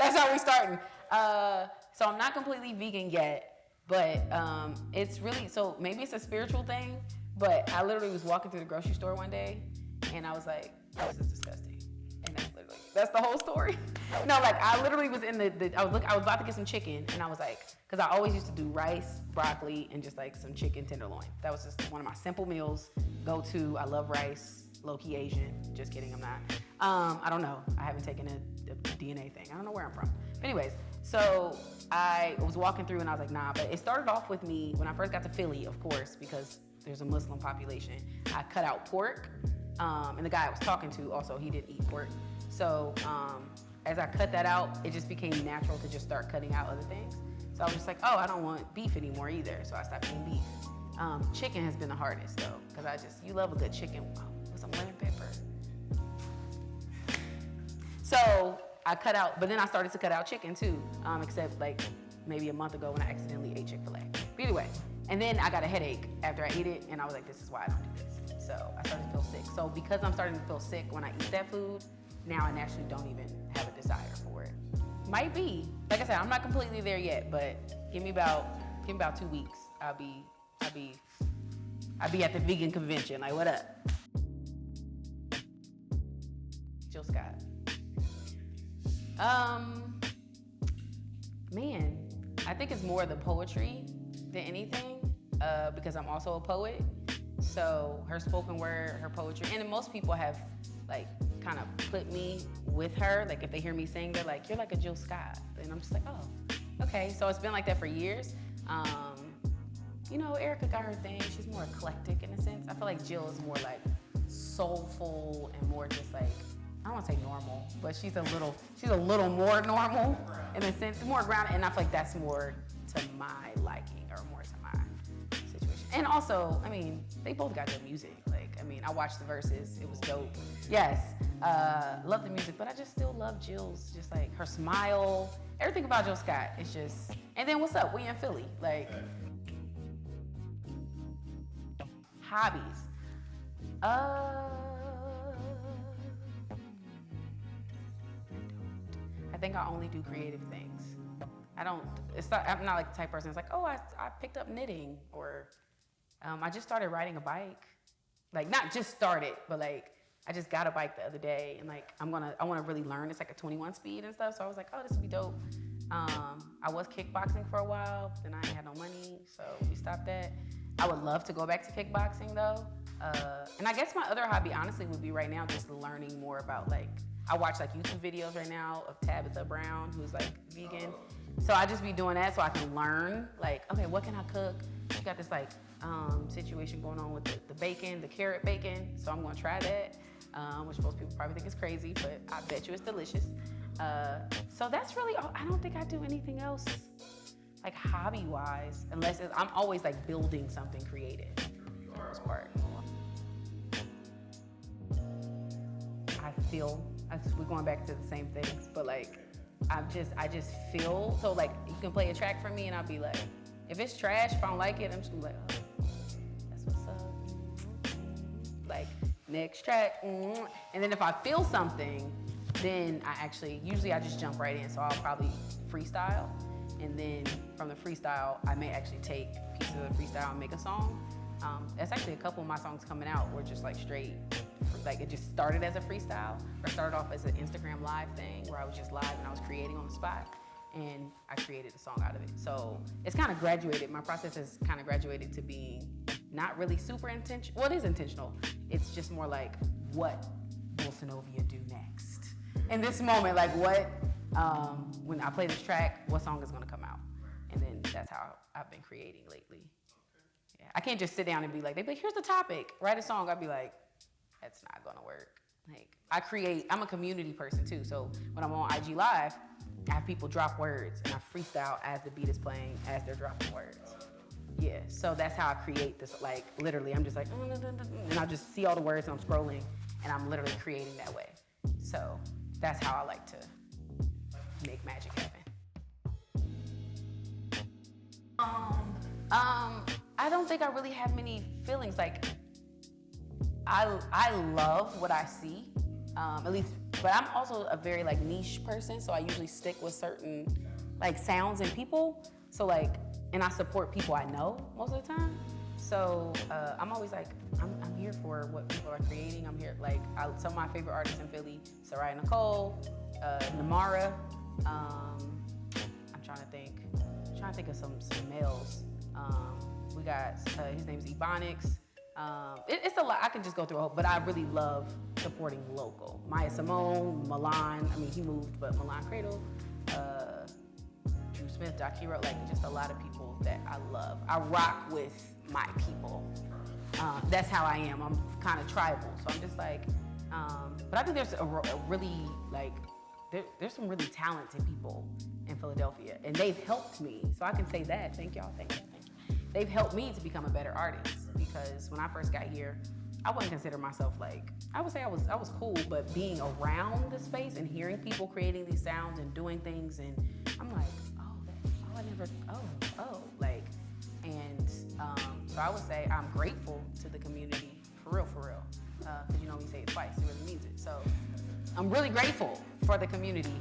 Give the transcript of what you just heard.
That's how we starting. So I'm not completely vegan yet, but it's really, so maybe it's a spiritual thing, but I literally was walking through the grocery store one day and I was like, this is disgusting. And that's the whole story. No, like I literally was in I was about to get some chicken and I was like, because I always used to do rice, broccoli, and just like some chicken tenderloin. That was just one of my simple meals, go to. I love rice, low-key Asian. Just kidding, I'm not. I don't know. I haven't taken a DNA thing. I don't know where I'm from. But anyways, so I was walking through and I was like, nah, but it started off with me when I first got to Philly, of course, because there's a Muslim population. I cut out pork, and the guy I was talking to also, he didn't eat pork. So as I cut that out, it just became natural to just start cutting out other things. So I was just like, oh, I don't want beef anymore either. So I stopped eating beef. Chicken has been the hardest though, because you love a good chicken with some lemon pepper. So I cut out, but then I started to cut out chicken too, except like maybe a month ago when I accidentally ate Chick-fil-A. But anyway, and then I got a headache after I ate it, and I was like, this is why I don't do this. So I started to feel sick. So because I'm starting to feel sick when I eat that food, now I naturally don't even have a desire for it. Might be, like I said, I'm not completely there yet, but give me about 2 weeks. I'll be at the vegan convention. Like, what up? Jill Scott. Man, I think it's more the poetry than anything, because I'm also a poet. So her spoken word, her poetry, and then most people have like kind of put me with her. Like if they hear me sing, they're like, you're like a Jill Scott. And I'm just like, oh, okay. So it's been like that for years. You know, Erykah got her thing. She's more eclectic in a sense. I feel like Jill is more like soulful and more just like, I don't want to say normal, but she's a little more normal in a sense, more grounded. And I feel like that's more to my liking or more to my situation. And also, I mean, they both got good music. Like, I mean, I watched the verses. It was dope. Yes, love the music, but I just still love Jill's, just like her smile, everything about Jill Scott. It's just, and then what's up? We in Philly, like, hobbies. I think I only do creative things. I'm not like the type of person that's like, oh, I picked up knitting, or I just started riding a bike. Like, not just started, but like, I just got a bike the other day, and like, I want to really learn. It's like a 21 speed and stuff, so I was like, oh, this would be dope. I was kickboxing for a while, then I ain't had no money, so we stopped that. I would love to go back to kickboxing though. And I guess my other hobby, honestly, would be right now just learning more about like, I watch like YouTube videos right now of Tabitha Brown, who's like vegan. So I just be doing that so I can learn, like, okay, what can I cook? She got this like situation going on with the bacon, the carrot bacon. So I'm gonna try that, which most people probably think is crazy, but I bet you it's delicious. So that's really all. I don't think I do anything else like hobby-wise, unless I'm always like building something creative for the most part. We're going back to the same things, but like, I just feel, so like, you can play a track for me and I'll be like, if it's trash, if I don't like it, I'm just gonna be like, oh, that's what's up. Like, next track. And then if I feel something, then usually I just jump right in. So I'll probably freestyle. And then from the freestyle, I may actually take pieces of the freestyle and make a song. That's actually a couple of my songs coming out were just like straight, like it just started as a freestyle, or started off as an Instagram live thing where I was just live and I was creating on the spot, and I created a song out of it. So it's kind of graduated. My process has kind of graduated to being not really super intentional. Well, it is intentional. It's just more like, what will Sanovia do next? In this moment, like what, when I play this track, what song is gonna come out? And then that's how I've been creating lately. Yeah, I can't just sit down and be like, they'd be like, here's the topic, write a song. I'd be like, that's not gonna work. Like, I'm a community person too, so when I'm on IG Live, I have people drop words, and I freestyle as the beat is playing, as they're dropping words. Yeah, so that's how I create this, like, literally, I'm just like, and I just see all the words, and I'm scrolling, and I'm literally creating that way. So that's how I like to make magic happen. I don't think I really have many feelings. Like, I love what I see, At least, but I'm also a very like niche person, so I usually stick with certain like sounds and people. So like, and I support people I know most of the time. So I'm always like, I'm here for what people are creating. I'm here, like, some of my favorite artists in Philly, Soraya Nicole, Namara. I'm trying to think of some males. We got, his name's Ebonics. It's a lot, I could just go through a whole, but I really love supporting local. Maya Simone, Milan, I mean, he moved, but Milan Cradle, Drew Smith, Doc Hero, like just a lot of people that I love. I rock with my people. That's how I am. I'm kind of tribal, so I'm just like, but I think there's a really, like, there's some really talented people in Philadelphia, and they've helped me. So I can say that. Thank y'all. Thank you. They've helped me to become a better artist, because when I first got here, I wouldn't consider myself like, I would say I was cool, but being around the space and hearing people creating these sounds and doing things, and I'm like, like, and so I would say I'm grateful to the community, for real, because you know we say it twice, it really means it. So I'm really grateful for the community.